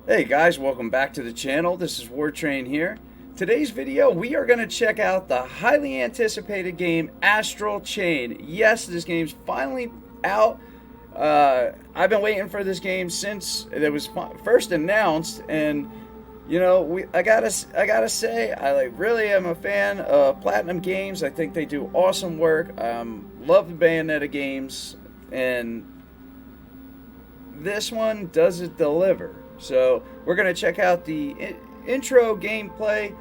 Hey guys, welcome back to the channel. This is Wartrain here. Today's video, we are going to check out the highly anticipated game Astral Chain. Yes, this game's finally out. I've been waiting for this game since it was first announced, and you know, I gotta say, I really am a fan of Platinum Games. I think they do awesome work. Love the Bayonetta games, and this one doesn't deliver. So we're going to check out the intro gameplay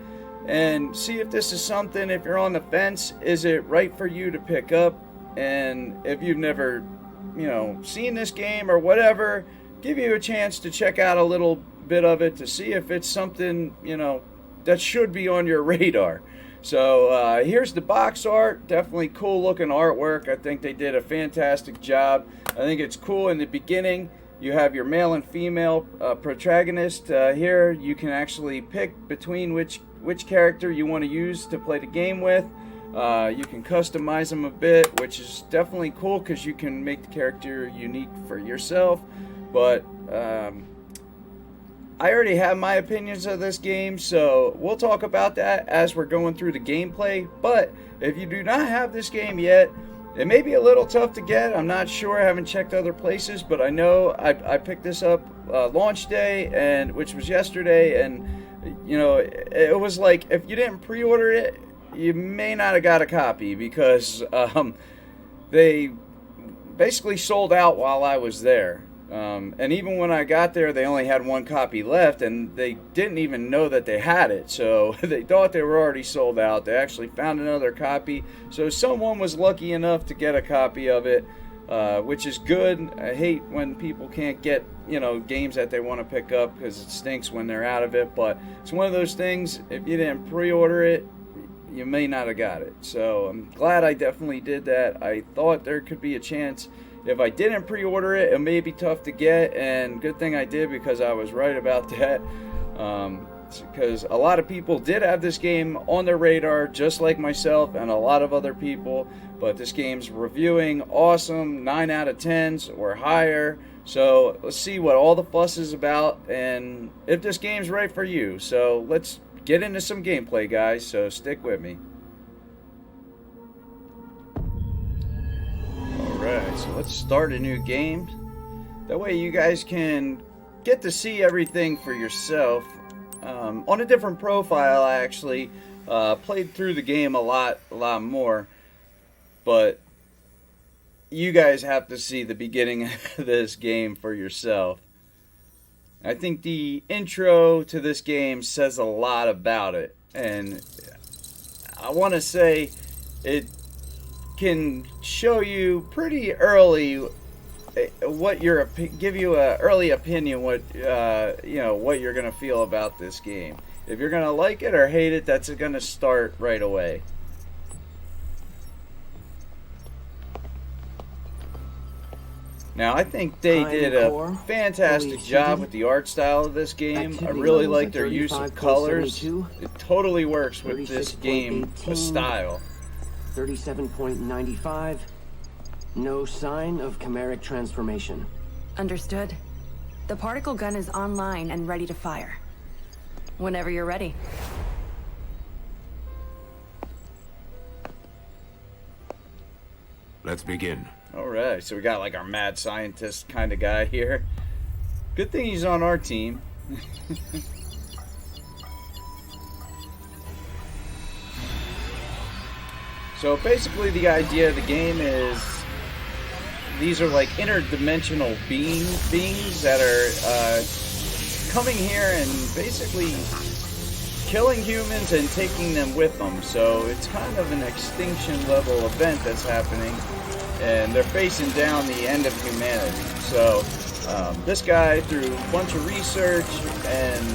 and see if this is something, if you're on the fence, is it right for you to pick up? And if you've never, seen this game or whatever, give you a chance to check out a little bit of it to see if it's something, that should be on your radar. So here's the box art. Definitely cool looking artwork. I think they did a fantastic job. I think it's cool in the beginning. You have your male and female protagonist. Here you can actually pick between which character you want to use to play the game with. You can customize them a bit, which is definitely cool because you can make the character unique for yourself. But I already have my opinions of this game, so we'll talk about that as we're going through the gameplay. But if you do not have this game yet, it may be a little tough to get. I'm not sure. I haven't checked other places, but I know I picked this up launch day, and which was yesterday, and it was like if you didn't pre-order it, you may not have got a copy because they basically sold out while I was there. And even when I got there, they only had one copy left, and they didn't even know that they had it. So they thought they were already sold out. They actually found another copy. So someone was lucky enough to get a copy of it, which is good. I hate when people can't get, games that they want to pick up because it stinks when they're out of it. But it's one of those things, if you didn't pre-order it, you may not have got it. So I'm glad I definitely did that. I thought there could be a chance. If I didn't pre-order it, it may be tough to get, and good thing I did because I was right about that. Because a lot of people did have this game on their radar, just like myself and a lot of other people. But this game's reviewing awesome, 9 out of 10s or higher. So let's see what all the fuss is about and if this game's right for you. So let's get into some gameplay, guys. So stick with me. Alright, so let's start a new game. That way you guys can get to see everything for yourself. On a different profile, I actually played through the game a lot more. But you guys have to see the beginning of this game for yourself. I think the intro to this game says a lot about it. And I want to say it can show you pretty early give you a early opinion what what you're gonna feel about this game. If you're gonna like it or hate it, that's gonna start right away. Now I think they did a fantastic job with the art style of this game. I really like their use of colors. It totally works with this game style. 37.95. No sign of chimeric transformation. Understood. The particle gun is online and ready to fire. Whenever you're ready. Let's begin. Alright, so we got like our mad scientist kind of guy here. Good thing he's on our team. So basically the idea of the game is these are like interdimensional beings that are coming here and basically killing humans and taking them with them. So it's kind of an extinction level event that's happening, and they're facing down the end of humanity. So this guy, through a bunch of research and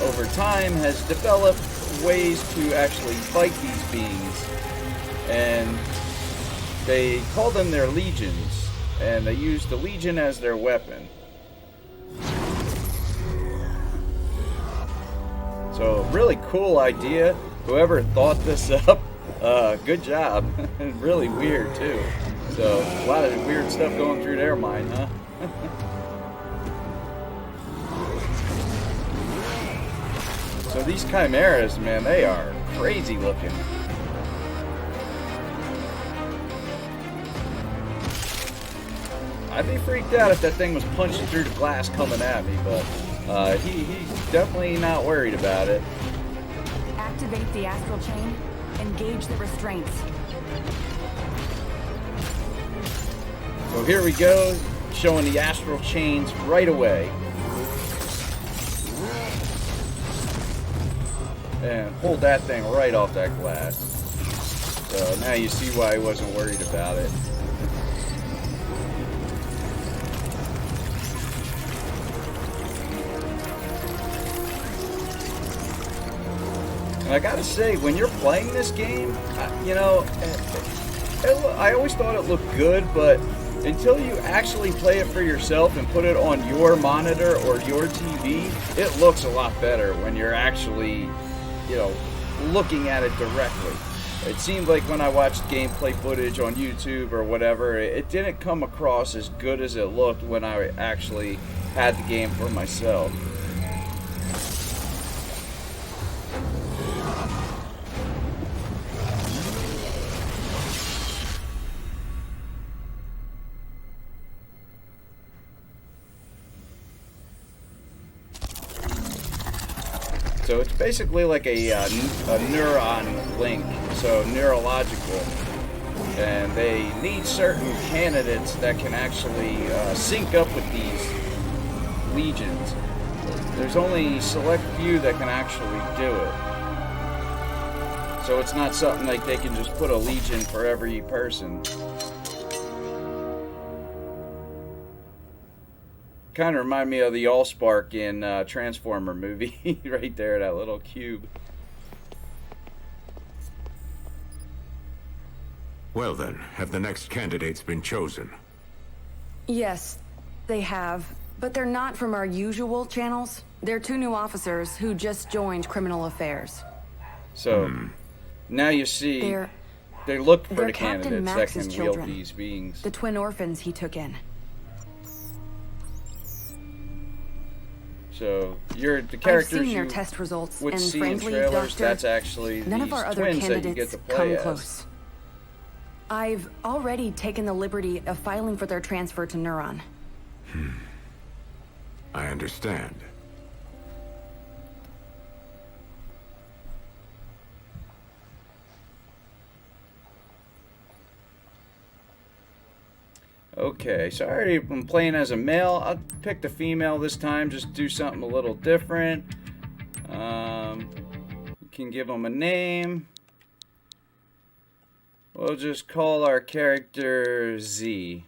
over time, has developed ways to actually fight these beings, and they call them their legions, and they use the legion as their weapon. So really cool idea. Whoever thought this up, good job. Really weird too. So a lot of weird stuff going through their mind, huh? So these chimeras, man, they are crazy looking. I'd be freaked out if that thing was punching through the glass coming at me, but he's definitely not worried about it. Activate the astral chain. Engage the restraints. So here we go, showing the astral chains right away. And pulled that thing right off that glass. So now you see why I wasn't worried about it. And I gotta say, when you're playing this game, you know, I always thought it looked good, but until you actually play it for yourself and put it on your monitor or your TV, it looks a lot better when you're actually, you know, looking at it directly. It seemed like when I watched gameplay footage on YouTube or whatever, it didn't come across as good as it looked when I actually had the game for myself. So it's basically like a neuron link, so neurological, and they need certain candidates that can actually sync up with these legions. There's only select few that can actually do it. So it's not something like they can just put a legion for every person. Kind of remind me of the Allspark in Transformer movie, right there, that little cube. Well then, have the next candidates been chosen? Yes, they have. But they're not from our usual channels. They're 2 new officers who just joined Criminal Affairs. So, now you see, they look for they're the Captain candidates that Max's can children, wield these beings. the twin orphans he took in. So, the I've characters seen their you test results, would and see in frankly, trailers, Doctor, that's actually none these of our other twins that you get candidates to play come as. close. I've already taken the liberty of filing for their transfer to Neuron. I understand. Okay, so I already been playing as a male. I'll pick the female this time, just do something a little different. You can give them a name. We'll just call our character Z.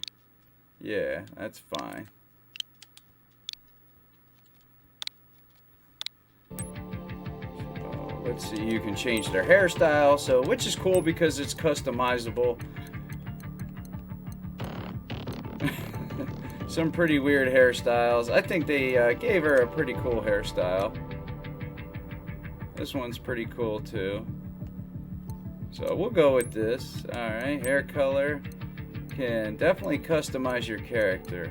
Yeah, that's fine. So, let's see, you can change their hairstyle, so which is cool because it's customizable. Some pretty weird hairstyles. I think they gave her a pretty cool hairstyle. This one's pretty cool too. So we'll go with this. Alright, hair color. Can definitely customize your character.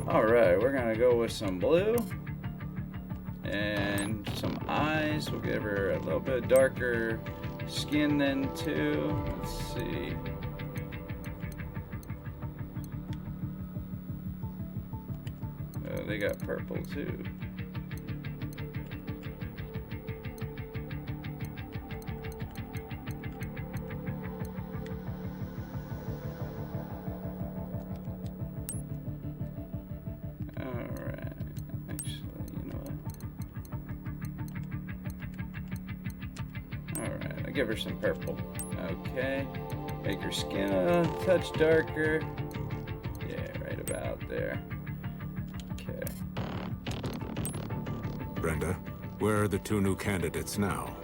Alright, we're gonna go with some blue and some eyes. We'll give her a little bit darker skin then too. Let's see. Oh, they got purple too. Give her some purple. Okay. Make her skin a touch darker. Yeah, right about there. Okay. Brenda, where are the 2 new candidates now?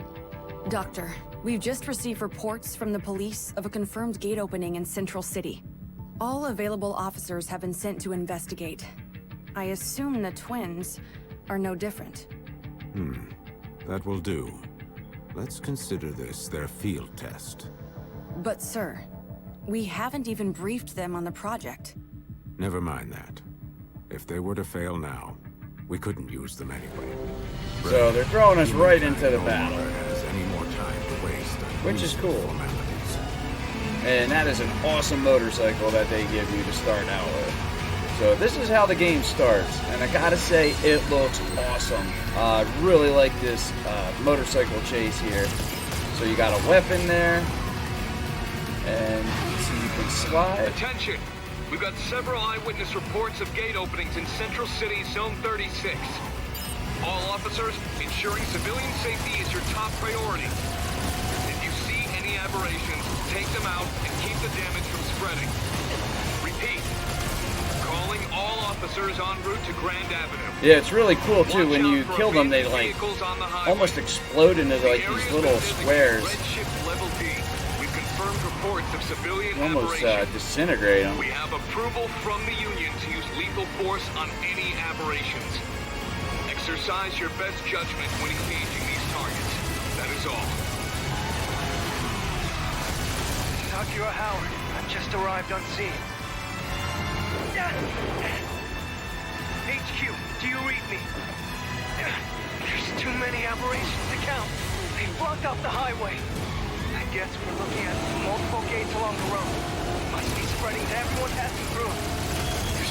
Doctor, we've just received reports from the police of a confirmed gate opening in Central City. All available officers have been sent to investigate. I assume the twins are no different. That will do. Let's consider this their field test. But sir, we haven't even briefed them on the project. Never mind that. If they were to fail now, we couldn't use them anyway. So they're throwing us right into the No battle, longer has any more time to waste on which is useless cool. formalities. And that is an awesome motorcycle that they give you to start out with. So this is how the game starts, and I gotta say, it looks awesome. I really like this motorcycle chase here. So you got a weapon there, and so you can slide. Attention! We've got several eyewitness reports of gate openings in Central City, Zone 36. All officers, ensuring civilian safety is your top priority. If you see any aberrations, take them out and keep the damage from spreading. Repeat. Calling all officers en route to Grand Avenue. Yeah, it's really cool too. When Watch you out for kill them, they abandoned like vehicles on the highway. almost explode into like The these area's little been squares. designated Redshift Level D. We've confirmed reports of civilian Almost aberrations. disintegrate them. We have approval from the Union to use lethal force on any aberrations. Exercise your best judgment when engaging these targets. That is all. Dr. Howard, I've just arrived on scene. HQ, do you read me? There's too many aberrations to count. They blocked off the highway. I guess we're looking at multiple gates along the road. Must be spreading to everyone passing through.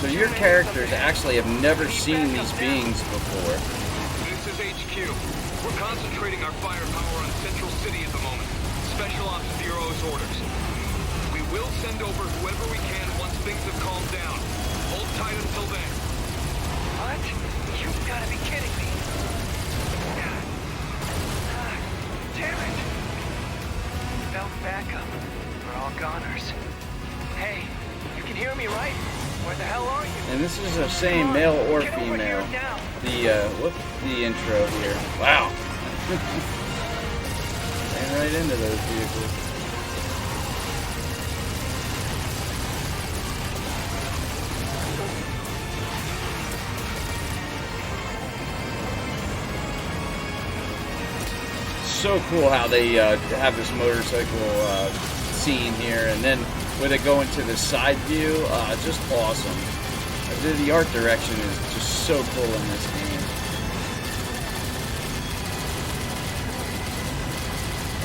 So your characters actually have never seen these beings before. This is HQ. We're concentrating our firepower on Central City at the moment. Special Ops Bureau's orders. We will send over whoever we can once things have calmed down. Hold tight until then. What? You've got to be kidding me. Damn it. Without backup, we're all goners. Hey, you can hear me, right? Where the hell are you? And this is the same male or Get over here female. now. The intro here. Wow. Ran right into those vehicles. So cool how they have this motorcycle scene here, and then with it going to the side view, just awesome. The art direction is just so cool in this game.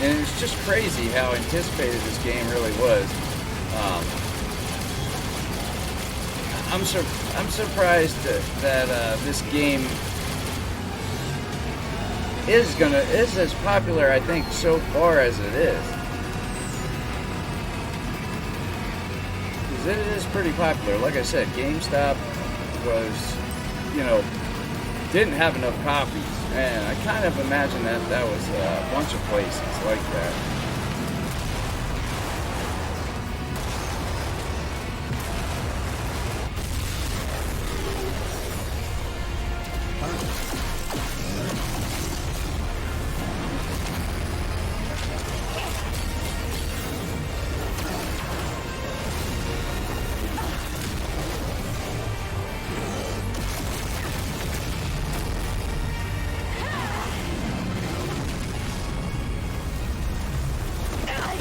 And it's just crazy how anticipated this game really was. I'm surprised that this game is as popular, I think, so far as it is. Because it is pretty popular. Like I said, GameStop was, didn't have enough copies. And I kind of imagine that was a bunch of places like that.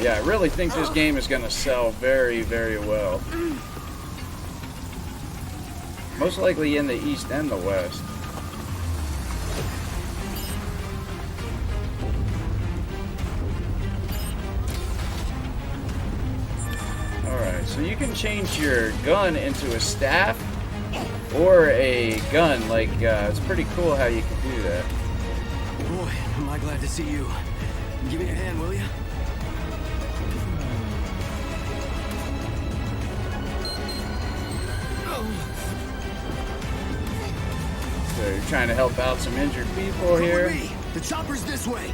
Yeah, I really think this game is going to sell very, very well. Most likely in the East and the West. Alright, so you can change your gun into a staff or a gun. Like, it's pretty cool how you can do that. Boy, am I glad to see you. Give me a hand, will you? So you're trying to help out some injured people here. The chopper's this way.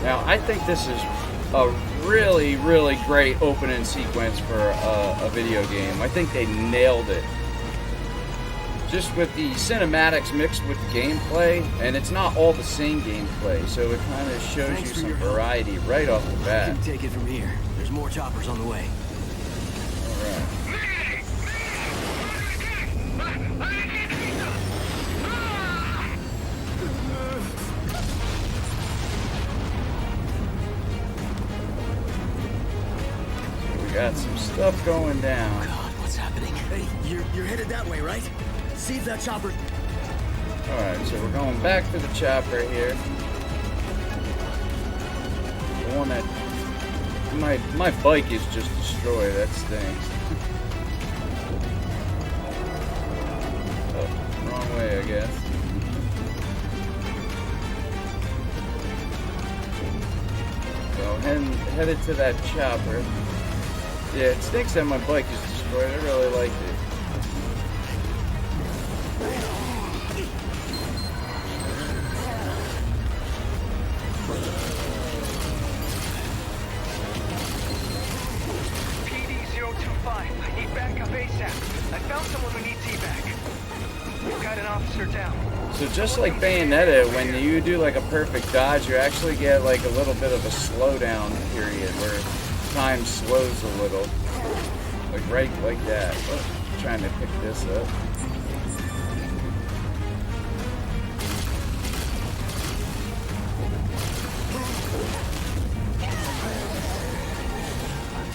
Now, I think this is a really, really great opening sequence for a video game. I think they nailed it. Just with the cinematics mixed with the gameplay, and it's not all the same gameplay, so it kind of shows Thanks you for some your help. variety right off the I bat. can take it from here. There's more choppers on the way. Alright. We got some stuff going down. God, what's happening? Hey, you're headed that way, right? See if that chopper... Alright, so we're going back to the chopper here. The one that... My bike is just destroyed, that stinks. Oh, wrong way, I guess. So, headed to that chopper. Yeah, it stinks that my bike is destroyed, I really liked it. PD-025, I need backup ASAP. I found someone who needs evac. We've got an officer down. So just like Bayonetta, when you do like a perfect dodge, you actually get like a little bit of a slowdown period where time slows a little. Like right like that. Oh, trying to pick this up.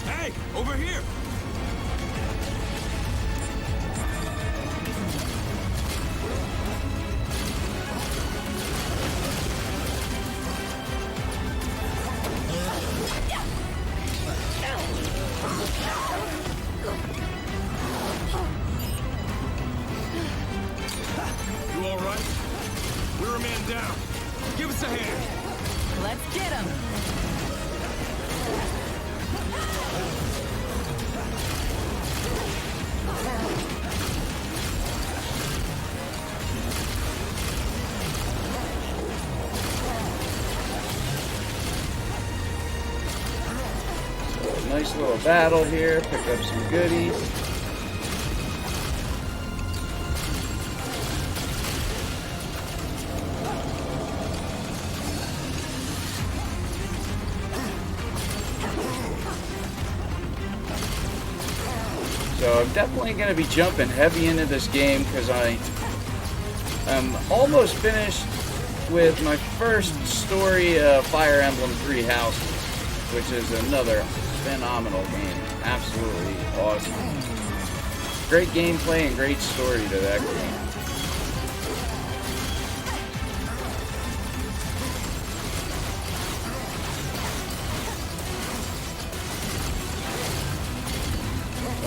Hey, over here! You all right? We're a man down. Give us a hand. Let's get him. Nice little battle here. Pick up some goodies. So I'm definitely going to be jumping heavy into this game because I'm almost finished with my first story of Fire Emblem Three Houses, which is another phenomenal game. Absolutely awesome. Great gameplay and great story to that game.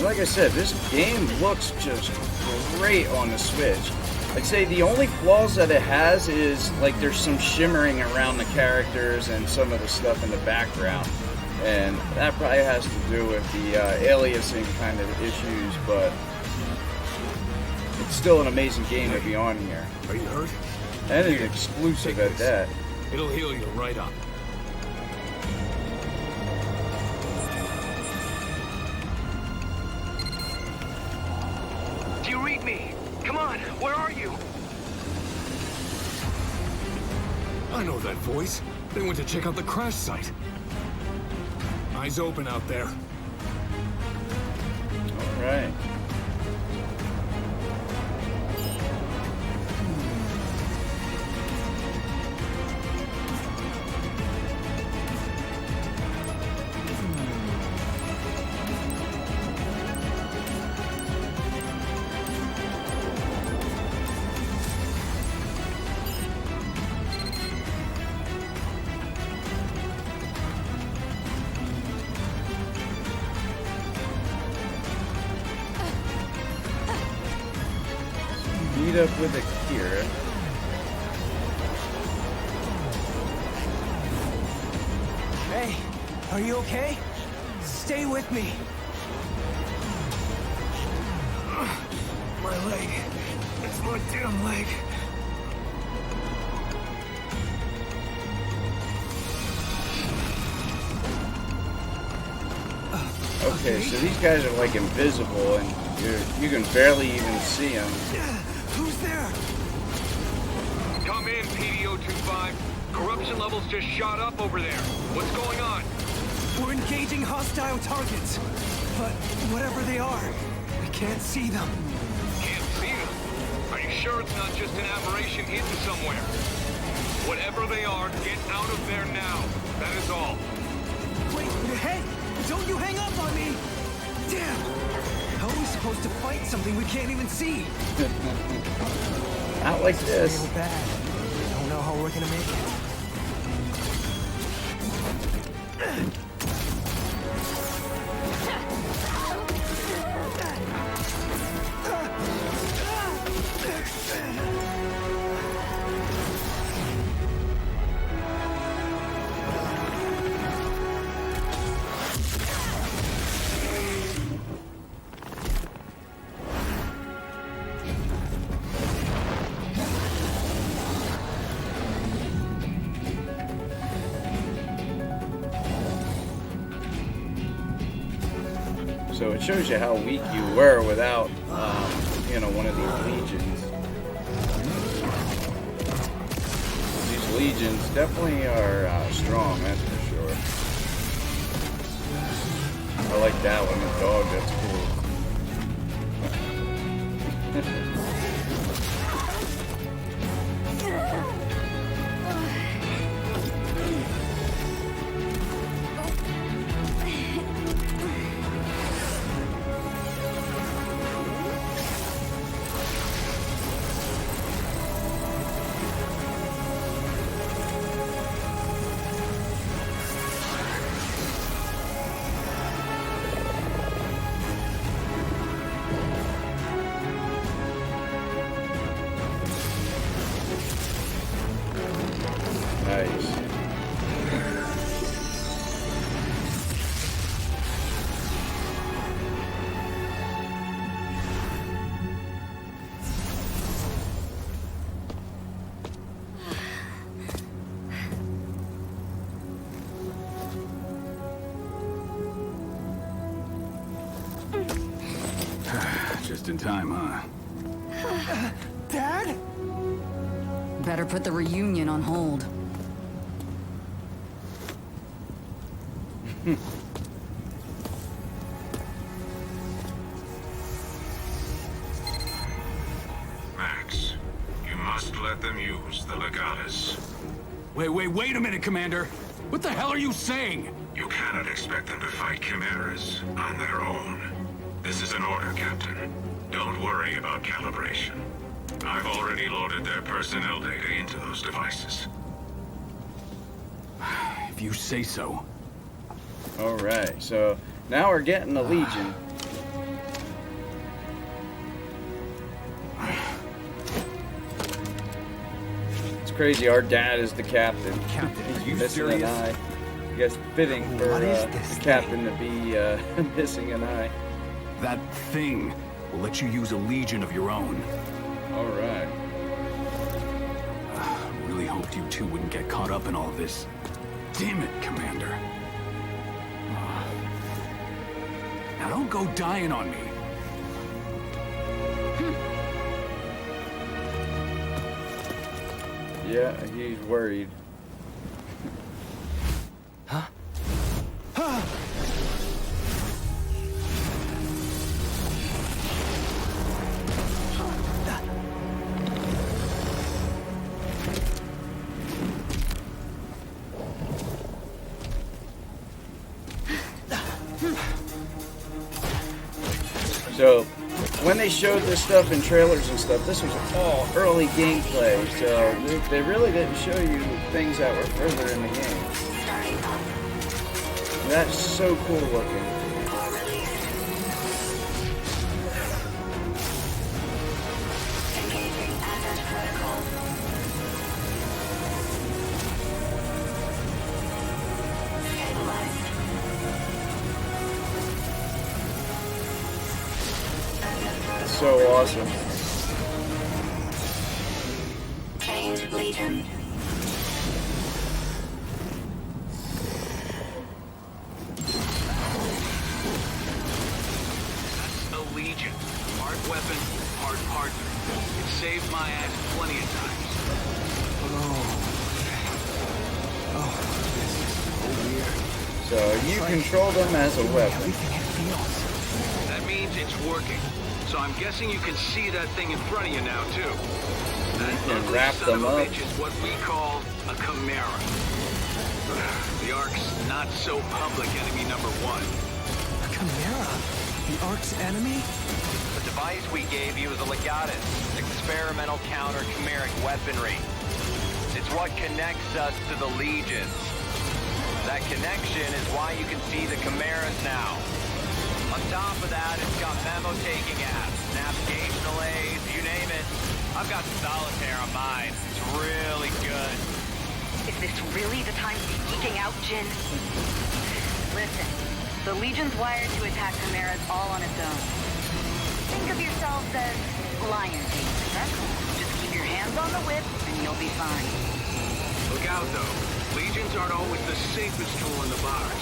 Like I said, this game looks just great on the Switch. I'd say the only flaws that it has is like there's some shimmering around the characters and some of the stuff in the background. And that probably has to do with the aliasing kind of issues, but it's still an amazing game to be on here. Are you hurt? And it's exclusive at that. It'll heal you right up. Do you read me? Come on, where are you? I know that voice. They went to check out the crash site. Eyes open out there. All right. Meet up with Akira. Hey, are you okay? Stay with me. My leg. It's my damn leg. Okay, so these guys are like invisible, and you can barely even see them. Who's there? Come in, PD-025. Corruption levels just shot up over there. What's going on? We're engaging hostile targets. But whatever they are, we can't see them. Can't see them. Are you sure it's not just an aberration hidden somewhere? Whatever they are, get out of there now. That is all. Wait, hey! Don't you hang up on me! Damn! How are we supposed to fight something we can't even see? Not like this. Real bad. Don't know how we're gonna make it. So it shows you how weak you were without, you know, one of these legions. These legions definitely are strong, that's for sure. I like that one, the dog, that's cool. Nice. Just in time, huh? Dad? Better put the reunion on hold. Max, you must let them use the Legatus. Wait a minute, Commander. What the hell are you saying? You cannot expect them to fight chimeras on their own. This is an order, Captain. Don't worry about calibration. I've already loaded their personnel data into those devices. If you say so. Alright, so now we're getting the Legion. It's crazy, our dad is the captain. Captain, He's missing an eye. I guess fitting for What is the this captain to be missing an eye. That thing will let you use a legion of your own. Alright. Really hoped you two wouldn't get caught up in all this. Damn it, Commander. Now don't go dying on me. Yeah, he's worried. So, when they showed this stuff in trailers and stuff, this was all early gameplay, so they really didn't show you things that were further in the game. That's so cool looking. So awesome. Legion. saved my ass plenty of times. So you control them as a weapon. Everything it feels. That means it's working. So I'm guessing you can see that thing in front of you now, too. That can ugly wrap son them of a up. bitch is what we call a Chimera. The Ark's not so public enemy number one. A Chimera? The Ark's enemy? The device we gave you is a Legatus, experimental counter-chimeric weaponry. It's what connects us to the Legions. That connection is why you can see the Chimeras now. On top of that, it's got memo-taking apps, navigational aids, you name it. I've got solitaire on mine. It's really good. Is this really the time to be geeking out, Jin? Listen, the Legion's wired to attack Chimeras all on its own. Think of yourselves as lion takers. Just keep your hands on the whip and you'll be fine. Look out, though. Legions aren't always the safest tool in the box.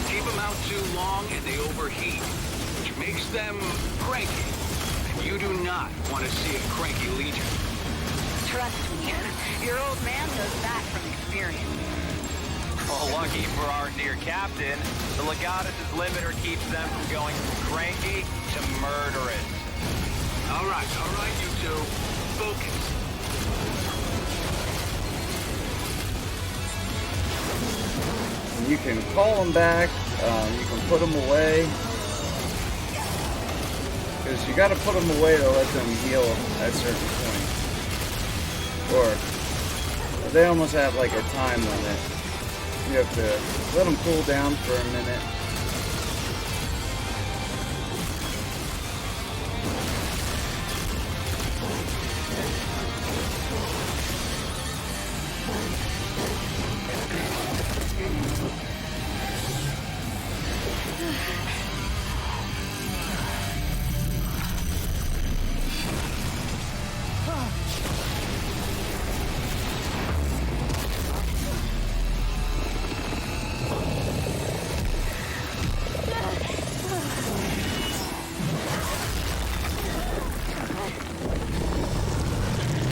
Keep them out too long and they overheat, which makes them cranky. And you do not want to see a cranky Legion. Trust me, your old man knows that from experience. Well, lucky for our dear captain, the Legatus' limiter keeps them from going from cranky to murderous. All right, you two. Focus. You can call them back. You can put them away. Because you got to put them away to let them heal at certain points. Or they almost have like a time limit. You have to let them cool down for a minute.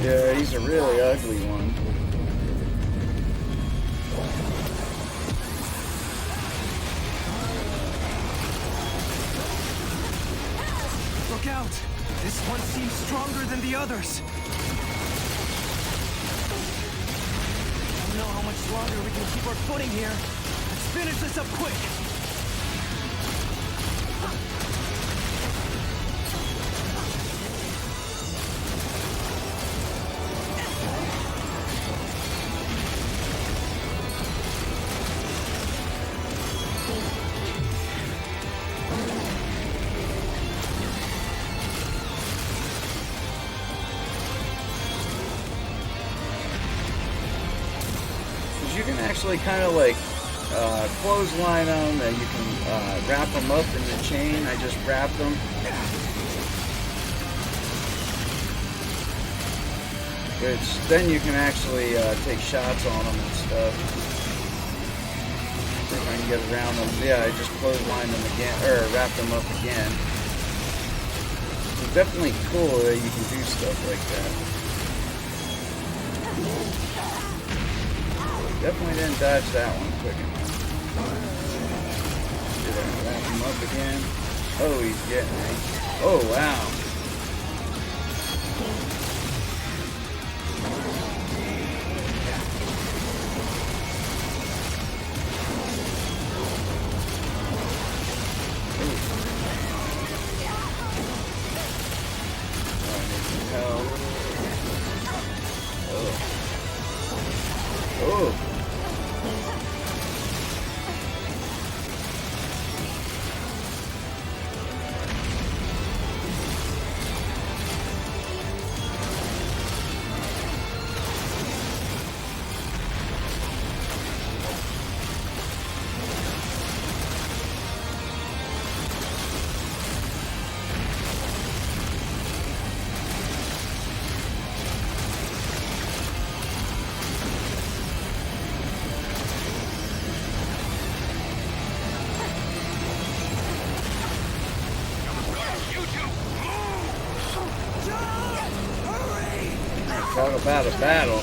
Yeah, he's a really ugly one. Look out! This one seems stronger than the others. I don't know how much longer we can keep our footing here. Let's finish this up quick. You can actually kind of like clothesline them, and you can wrap them up in the chain. I just wrapped them. Which then you can actually take shots on them and stuff. See if I can get around them. Yeah, I just clotheslined them again, or wrapped them up again. It's definitely cool that you can do stuff like that. Definitely didn't dodge that one quick enough. Did I wrap him up again? Oh, he's getting me. Oh, wow. Oh, I need some help. Oh. Oh. Talk about a battle.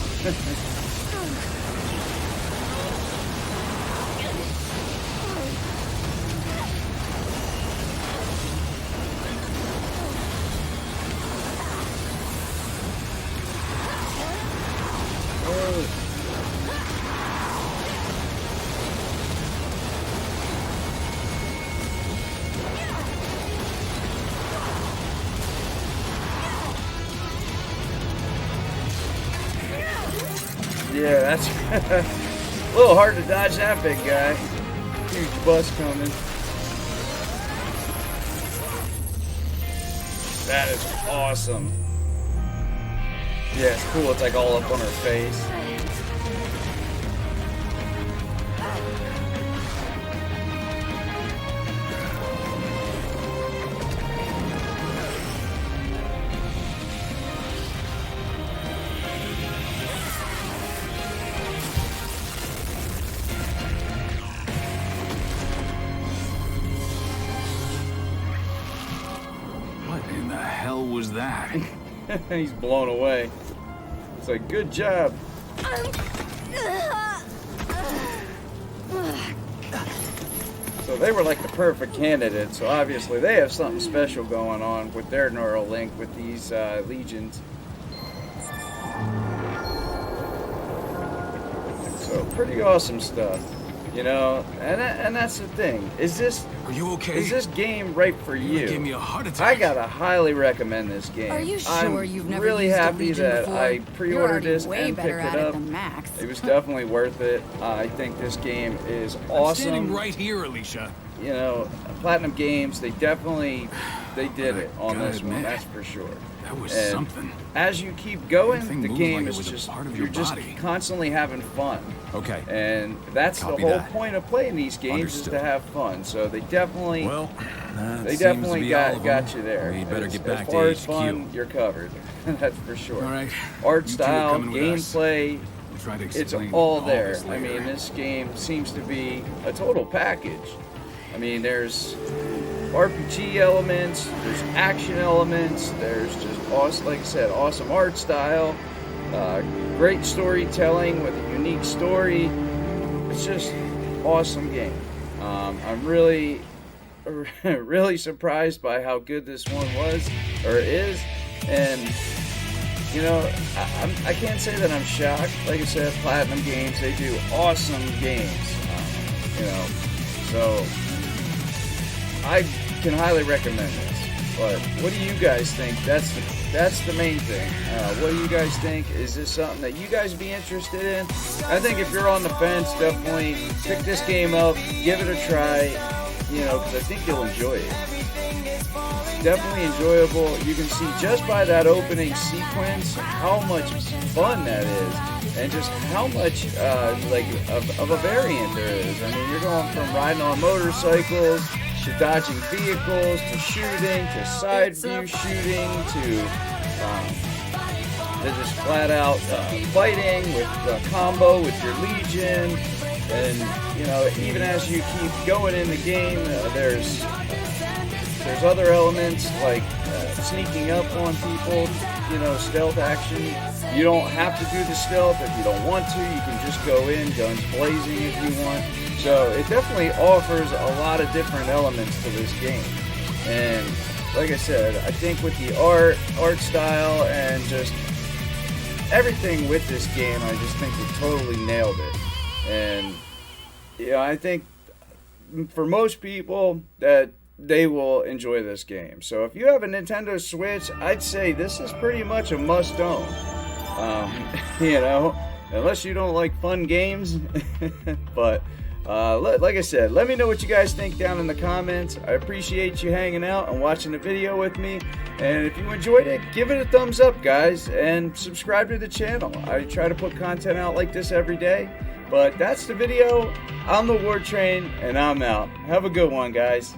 Yeah, that's a little hard to dodge that big guy. Huge bus coming. That is awesome. Yeah, it's cool. It's like all up on her face. In the hell was that? He's blown away. It's like, good job. So they were like the perfect candidate. So obviously they have something special going on with their neural link with these legions. So pretty awesome stuff. You know, and that's the thing. Is this Are you okay? Is this game right for you? Give me a heart attack. I gotta highly recommend this game. Are you sure I'm you've never really used a happy Legion that before? I You're pre-ordered already this way and better picked at it it up. than Max. It was definitely worth it. I think this game is I'm awesome. standing right here, Alicia. You know, Platinum Games, they did it on gotta this one, admit, that's for sure. That was And something. as you keep going, Everything the moved game like it is was a just, part of you're your just body. constantly having fun. Okay. And that's Copy the whole that. point of playing these games is to Understood. have fun. So they definitely Well, that they seems definitely to be all of got them. you there. We better get back as far to as fun, HQ. you're covered. That's for sure. All right. Art You two are style, coming with us. gameplay, We'll try to it's explain all there. this I later. mean, this game seems to be a total package. I mean, there's RPG elements, there's action elements, there's just awesome, like I said, awesome art style, great storytelling with a unique story. It's just awesome game. I'm really, really surprised by how good this one was or is, and you know, I can't say that I'm shocked. Like I said, Platinum Games, they do awesome games. You know, so I can highly recommend this. But what do you guys think? That's the main thing. What do you guys think? Is this something that you guys be interested in? I think if you're on the fence, definitely pick this game up, give it a try. You know, because I think you'll enjoy it. It's definitely enjoyable. You can see just by that opening sequence how much fun that is, and just how much of a variant there is. I mean, you're going from riding on motorcycles to dodging vehicles to shooting to side view shooting to just flat out fighting with combo with your Legion. And you know, even as you keep going in the game, there's other elements like sneaking up on people, you know, stealth action. You don't have to do the stealth if you don't want to. You can just go in, guns blazing if you want. So it definitely offers a lot of different elements to this game. And like I said, I think with the art style and just everything with this game, I just think they totally nailed it. And you know, I think for most people that they will enjoy this game. So if you have a Nintendo Switch, I'd say this is pretty much a must-own. You know, unless you don't like fun games. But like I said, let me know what you guys think down in the comments. I appreciate you hanging out and watching the video with me. And if you enjoyed it, give it a thumbs up, guys, and subscribe to the channel. I try to put content out like this every day. But that's the video. I'm the War Train, and I'm out. Have a good one, guys.